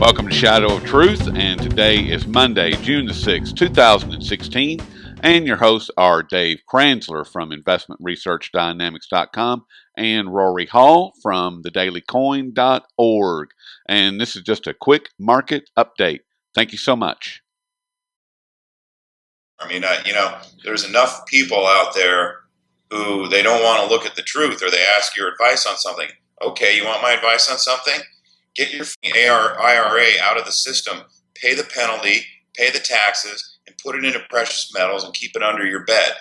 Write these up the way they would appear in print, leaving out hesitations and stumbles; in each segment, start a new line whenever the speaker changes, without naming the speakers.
Welcome to Shadow of Truth, and today is Monday, June the 6th, 2016, and your hosts are Dave Kranzler from InvestmentResearchDynamics.com and Rory Hall from thedailycoin.org, and this is just a quick market update. Thank you so much.
There's enough people out there who they don't want to look at the truth, or they ask your advice on something. Okay, you want my advice on something? Get your IRA out of the system, pay the penalty, pay the taxes, and put it into precious metals and keep it under your bed.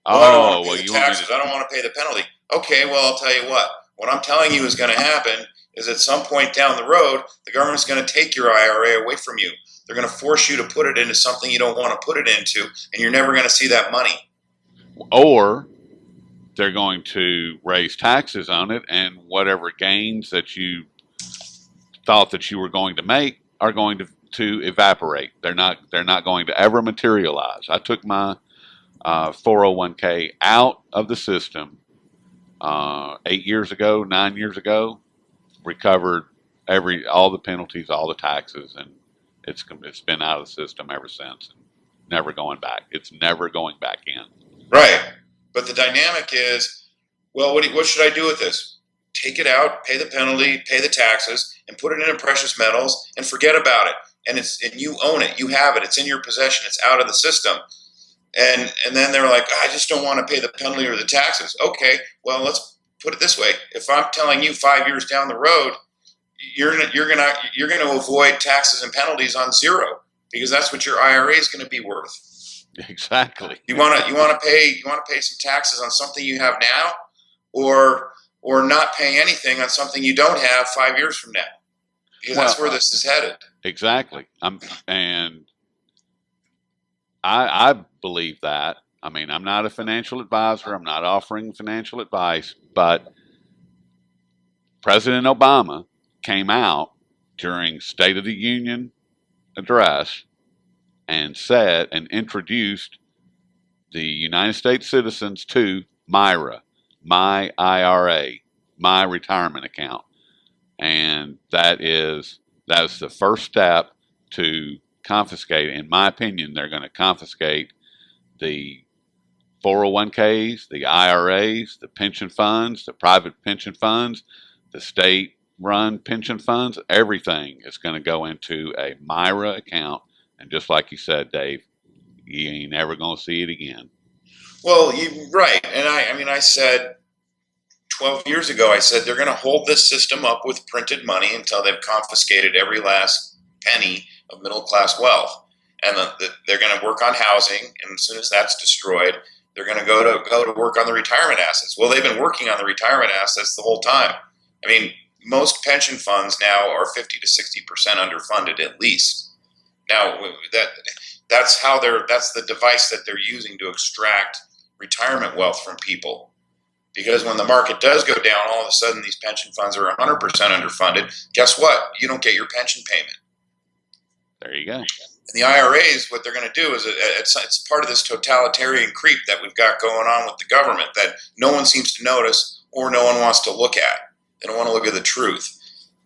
I don't want to pay the taxes. I don't want to pay the penalty. Okay, well, I'll tell you what. What I'm telling you is going to happen is at some point down the road, the government's going to take your IRA away from you. They're going to force you to put it into something you don't want to put it into, and you're never going to see that money.
Or they're going to raise taxes on it, and whatever gains that you thought that you were going to make are going to evaporate. They're not going to ever materialize. I took my 401k out of the system 9 years ago, recovered all the penalties, all the taxes, and it's been out of the system ever since. Never going back. It's never going back in.
Right. But the dynamic is, well, what should I do with this? Take it out, pay the penalty, pay the taxes, and put it into precious metals and forget about it. And you own it. You have it. It's in your possession. It's out of the system. And then they're like, I just don't want to pay the penalty or the taxes. Okay, well, let's put it this way. If I'm telling you 5 years down the road, you're going to avoid taxes and penalties on zero, because that's what your IRA is going to be worth.
Exactly.
You want to pay some taxes on something you have now, or not pay anything on something you don't have 5 years from now, because that's where this is headed.
Exactly. And I believe that. I mean, I'm not a financial advisor. I'm not offering financial advice, but President Obama came out during State of the Union address and said and introduced the United States citizens to MIRA, my IRA, my retirement account. And that's the first step to confiscate. In my opinion, they're going to confiscate the 401ks, the IRAs, the pension funds, the private pension funds, the state-run pension funds. Everything is going to go into a MIRA account. And just like you said, Dave, you ain't never going to see it again.
Well, right. And I said 12 years ago, I said they're going to hold this system up with printed money until they've confiscated every last penny of middle-class wealth. And they're going to work on housing, and as soon as that's destroyed, they're going to go to work on the retirement assets. Well, they've been working on the retirement assets the whole time. I mean, most pension funds now are 50 to 60% underfunded at least. Now, that's the device that they're using to extract retirement wealth from people. Because when the market does go down, all of a sudden these pension funds are 100% underfunded. Guess what? You don't get your pension payment.
There you go.
And the IRAs, what they're going to do is it's part of this totalitarian creep that we've got going on with the government that no one seems to notice or no one wants to look at. They don't want to look at the truth.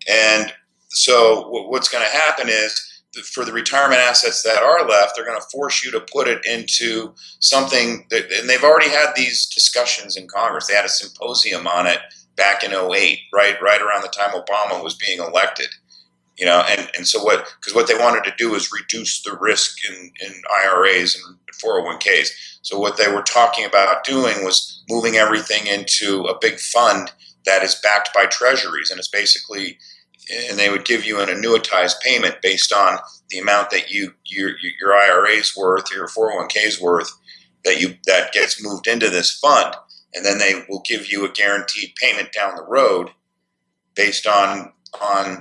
And so what's going to happen is, for the retirement assets that are left, they're going to force you to put it into something and they've already had these discussions in Congress. They had a symposium on it back in 2008, right around the time Obama was being elected. And so because what they wanted to do is reduce the risk in IRAs and 401ks. So what they were talking about doing was moving everything into a big fund that is backed by treasuries, and it's basically, and they would give you an annuitized payment based on the amount that your IRA is worth, your 401k is worth, that gets moved into this fund, and then they will give you a guaranteed payment down the road based on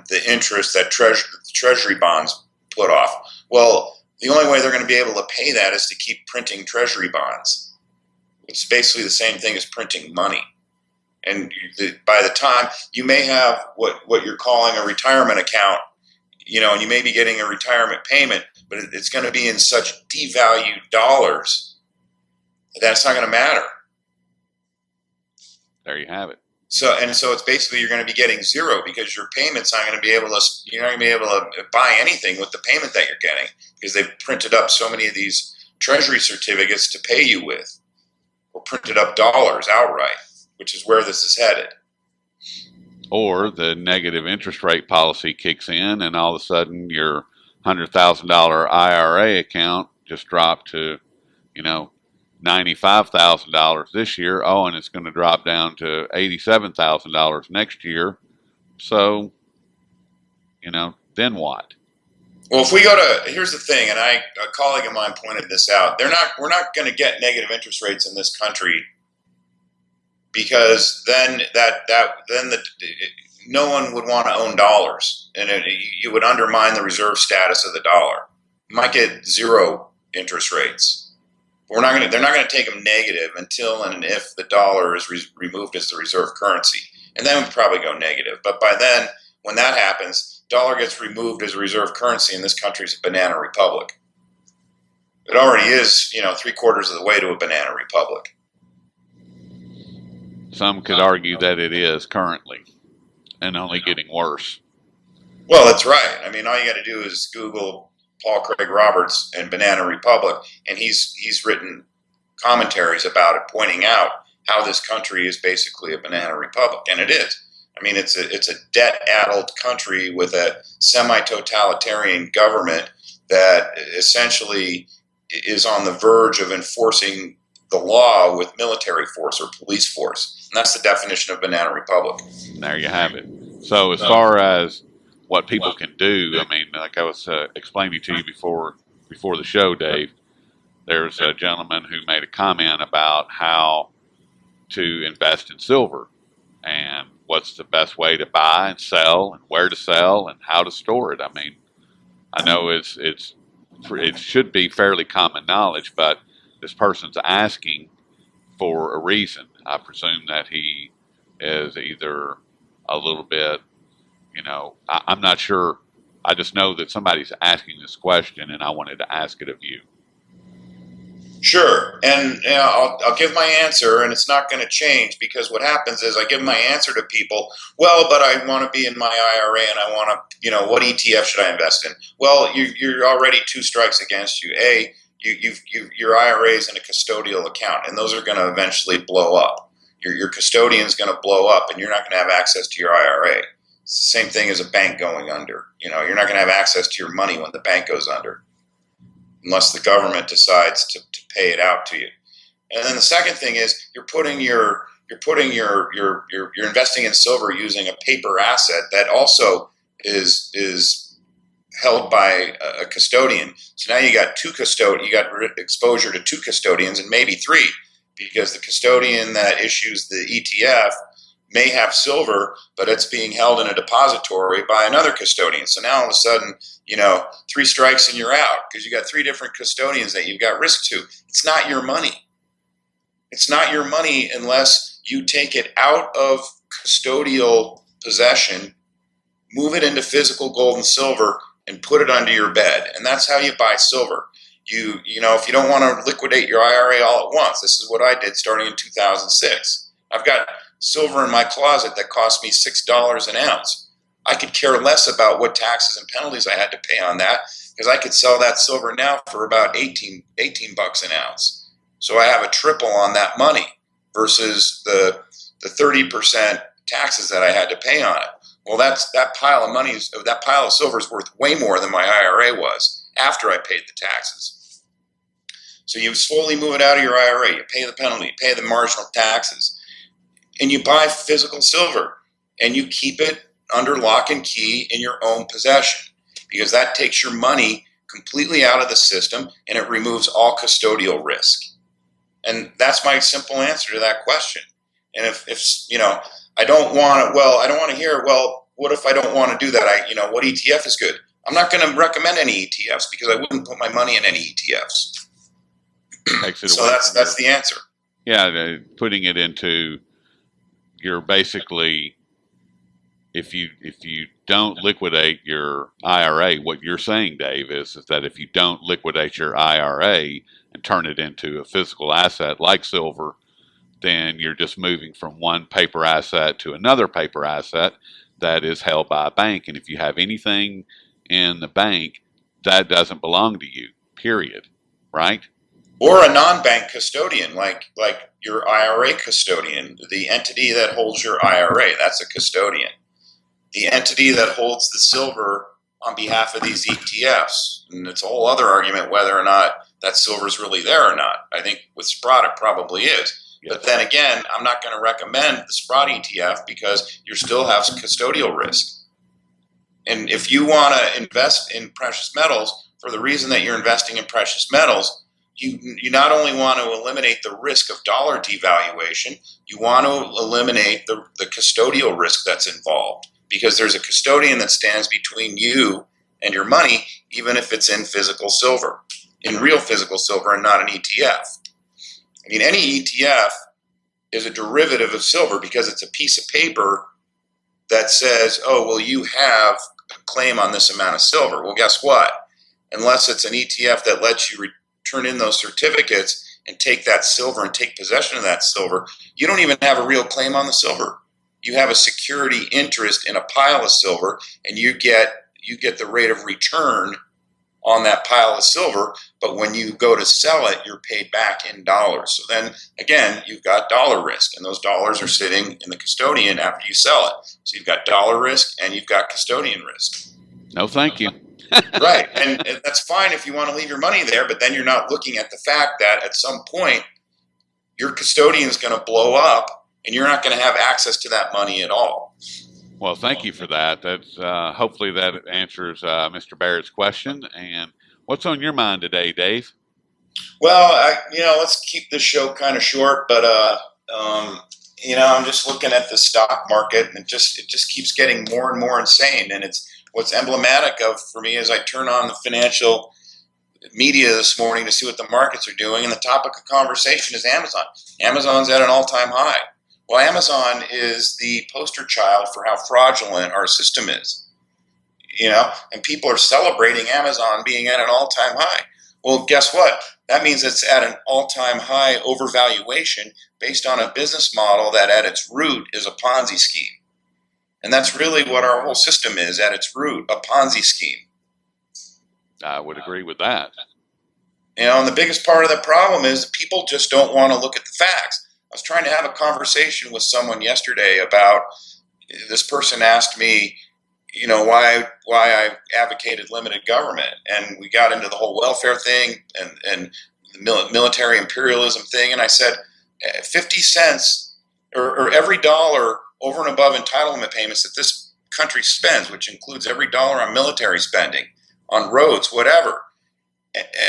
the interest that treasury bonds put off. Well, the only way they're going to be able to pay that is to keep printing treasury bonds. It's basically the same thing as printing money. And by the time you may have what you're calling a retirement account, and you may be getting a retirement payment, but it's going to be in such devalued dollars that it's not going to matter.
There you have it.
So it's basically you're going to be getting zero because your payments not going to be able to. You're not going to be able to buy anything with the payment that you're getting because they've printed up so many of these treasury certificates to pay you with, or printed up dollars outright, which is where this is headed.
Or the negative interest rate policy kicks in, and all of a sudden your $100,000 IRA account just dropped to, $95,000 this year. Oh, and it's going to drop down to $87,000 next year. So, then what?
Well, if we here's the thing, and a colleague of mine pointed this out. We're not going to get negative interest rates in this country because then no one would want to own dollars, and you would undermine the reserve status of the dollar. You might get zero interest rates. But they're not going to take them negative until and if the dollar is removed as the reserve currency, and then we'd probably go negative. But by then, when that happens, dollar gets removed as a reserve currency, and this country's a banana republic. It already is, 3/4 of the way to a banana republic.
Some could argue that it is currently, and only getting worse.
Well, that's right. I mean, all you got to do is Google Paul Craig Roberts and Banana Republic, and he's written commentaries about it, pointing out how this country is basically a banana republic, and it is. I mean, it's a debt-addled country with a semi-totalitarian government that essentially is on the verge of enforcing the law with military force or police force. And that's the definition of banana republic.
There you have it. So as far as what people can do, I mean, like I was explaining to you before the show, Dave, there's a gentleman who made a comment about how to invest in silver and what's the best way to buy and sell and where to sell and how to store it. I mean, I know it should be fairly common knowledge, but this person's asking for a reason. I presume that he is either a little bit, I'm not sure. I just know that somebody's asking this question, and I wanted to ask it of you.
Sure, and I'll give my answer, and it's not going to change because what happens is I give my answer to people. Well, but I want to be in my IRA, and I want to, what ETF should I invest in? Well, you're already two strikes against you. Your IRA is in a custodial account, and those are going to eventually blow up. Your custodian is going to blow up, and you're not going to have access to your IRA. It's the same thing as a bank going under. You're not going to have access to your money when the bank goes under, unless the government decides to pay it out to you. And then the second thing is you're investing in silver using a paper asset that also is held by a custodian. So now you got you got exposure to two custodians and maybe three, because the custodian that issues the ETF may have silver, but it's being held in a depository by another custodian. So now all of a sudden, three strikes and you're out because you got three different custodians that you've got risk to. It's not your money. It's not your money unless you take it out of custodial possession, move it into physical gold and silver, and put it under your bed. And that's how you buy silver. If you don't want to liquidate your IRA all at once, this is what I did starting in 2006. I've got silver in my closet that cost me $6 an ounce. I could care less about what taxes and penalties I had to pay on that because I could sell that silver now for about $18 an ounce. So I have a triple on that money versus the 30% taxes that I had to pay on it. Well, that pile of silver is worth way more than my IRA was after I paid the taxes. So you slowly move it out of your IRA. You pay the penalty, you pay the marginal taxes, and you buy physical silver, and you keep it under lock and key in your own possession, because that takes your money completely out of the system and it removes all custodial risk. And that's my simple answer to that question. And if I don't want to, I don't want to hear, what if I don't want to do that? What ETF is good? I'm not going to recommend any ETFs because I wouldn't put my money in any ETFs. So that's the answer.
Yeah, putting it into, you're basically, if you don't liquidate your IRA, what you're saying, Dave, is that if you don't liquidate your IRA and turn it into a physical asset like silver, then you're just moving from one paper asset to another paper asset that is held by a bank. And if you have anything in the bank, that doesn't belong to you, period, right?
Or a non-bank custodian, like your IRA custodian, the entity that holds your IRA, that's a custodian. The entity that holds the silver on behalf of these ETFs, and it's a whole other argument whether or not that silver is really there or not. I think with Sprott it probably is. Yes. But then again, I'm not going to recommend the Sprott ETF because you still have some custodial risk. And if you want to invest in precious metals for the reason that you're investing in precious metals, you not only want to eliminate the risk of dollar devaluation, you want to eliminate the custodial risk that's involved, because there's a custodian that stands between you and your money, even if it's in physical silver, in real physical silver and not an ETF. I mean, any ETF is a derivative of silver because it's a piece of paper that says, oh, well, you have a claim on this amount of silver. Well, guess what? Unless it's an ETF that lets you turn in those certificates and take that silver and take possession of that silver, you don't even have a real claim on the silver. You have a security interest in a pile of silver, and you get the rate of return on that pile of silver, but when you go to sell it, you're paid back in dollars. So then, again, you've got dollar risk, and those dollars are sitting in the custodian after you sell it. So you've got dollar risk and you've got custodian risk.
No, thank you.
Right, and that's fine if you want to leave your money there, but then you're not looking at the fact that at some point, your custodian is going to blow up, and you're not going to have access to that money at all.
Well, thank you for that. That's hopefully that answers Mr. Barrett's question. And what's on your mind today, Dave?
Well, let's keep this show kind of short, but I'm just looking at the stock market, and it just keeps getting more and more insane. And it's what's emblematic of for me is I turn on the financial media this morning to see what the markets are doing, and the topic of conversation is Amazon. Amazon's at an all-time high. Well, Amazon is the poster child for how fraudulent our system is, and people are celebrating Amazon being at an all-time high. Well, guess what? That means it's at an all-time high overvaluation based on a business model that at its root is a Ponzi scheme. And that's really what our whole system is at its root, a Ponzi scheme.
I would agree with that.
And the biggest part of the problem is that people just don't want to look at the facts. I was trying to have a conversation with someone yesterday about, this person asked me, why I advocated limited government. And we got into the whole welfare thing and the military imperialism thing. And I said, 50 cents or every dollar over and above entitlement payments that this country spends, which includes every dollar on military spending, on roads, whatever.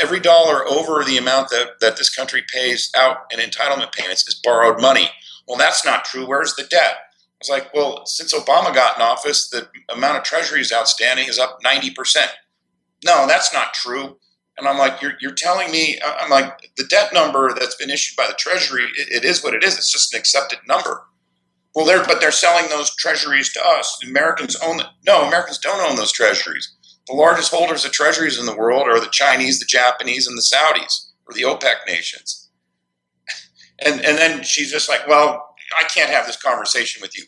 Every dollar over the amount that this country pays out in entitlement payments is borrowed money. Well, that's not true. Where's the debt? I was like, well, since Obama got in office, the amount of treasuries outstanding is up 90%. No, that's not true. And I'm like, you're telling me, I'm like, the debt number that's been issued by the Treasury, it is what it is. It's just an accepted number. Well, they're selling those treasuries to us. Americans own them. No, Americans don't own those treasuries. The largest holders of treasuries in the world are the Chinese, the Japanese, and the Saudis, or the OPEC nations. And then she's just like, well, I can't have this conversation with you.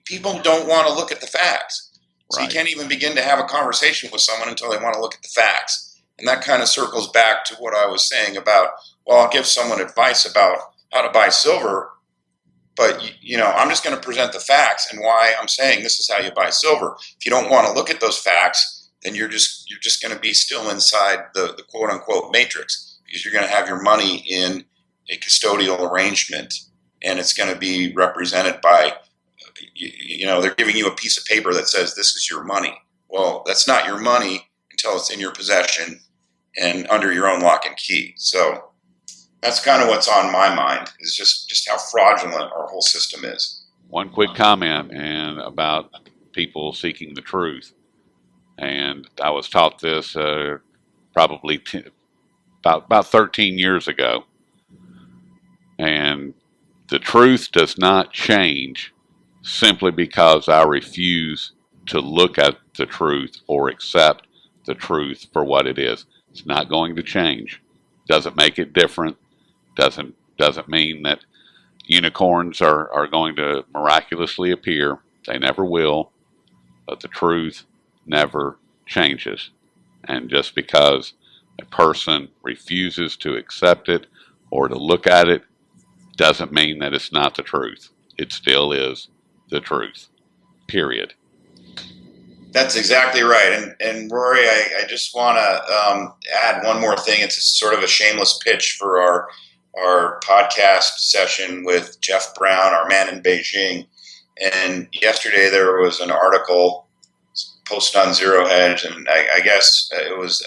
People don't want to look at the facts. So right. You can't even begin to have a conversation with someone until they want to look at the facts. And that kind of circles back to what I was saying about, well, I'll give someone advice about how to buy silver, but I'm just going to present the facts and why I'm saying this is how you buy silver. If you don't want to look at those facts, then you're just going to be still inside the quote unquote matrix, because you're going to have your money in a custodial arrangement, and it's going to be represented by, they're giving you a piece of paper that says this is your money. Well, that's not your money until it's in your possession and under your own lock and key. So that's kind of what's on my mind, is just how fraudulent our whole system is.
One quick comment and about people seeking the truth. And I was taught this probably about 13 years ago. And the truth does not change simply because I refuse to look at the truth or accept the truth for what it is. It's not going to change. Doesn't make it different. Doesn't mean that unicorns are going to miraculously appear. They never will, but the truth never changes. And just because a person refuses to accept it or to look at it doesn't mean that it's not the truth. It still is the truth, period.
That's exactly right. And Rory, I just want to add one more thing. It's sort of a shameless pitch for our podcast session with Jeff Brown, our man in Beijing. And yesterday there was an article posted on Zero Hedge, and I guess it was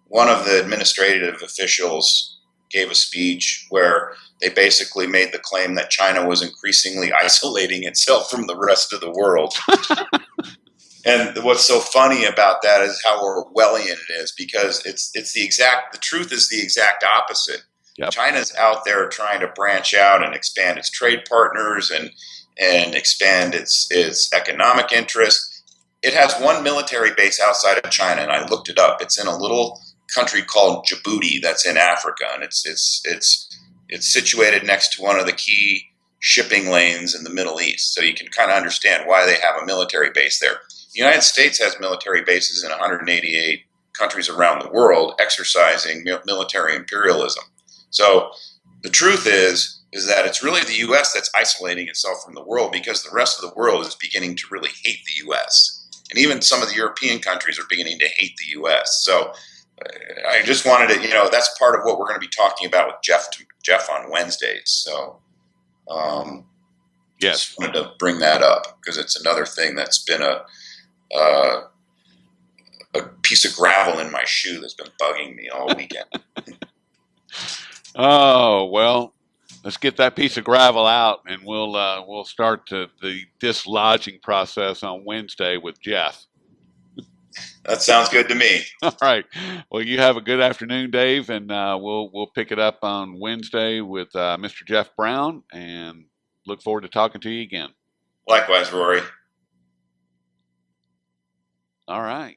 one of the administrative officials gave a speech where they basically made the claim that China was increasingly isolating itself from the rest of the world. And what's so funny about that is how Orwellian it is, because the truth is the exact opposite.
Yep.
China's out there trying to branch out and expand its trade partners and expand its economic interests. It has one military base outside of China, and I looked it up. It's in a little country called Djibouti that's in Africa, and it's situated next to one of the key shipping lanes in the Middle East. So you can kind of understand why they have a military base there. The United States has military bases in 188 countries around the world exercising military imperialism. So the truth is that it's really the U.S. that's isolating itself from the world, because the rest of the world is beginning to really hate the U.S. And even some of the European countries are beginning to hate the U.S. So I just wanted to, that's part of what we're going to be talking about with Jeff on Wednesdays. So
yes,
just wanted to bring that up because it's another thing that's been a piece of gravel in my shoe that's been bugging me all weekend.
Oh, well, let's get that piece of gravel out, and we'll start the dislodging process on Wednesday with Jeff.
That sounds good to me.
All right. Well, you have a good afternoon, Dave, and we'll pick it up on Wednesday with Mr. Jeff Brown, and look forward to talking to you again.
Likewise, Rory.
All right.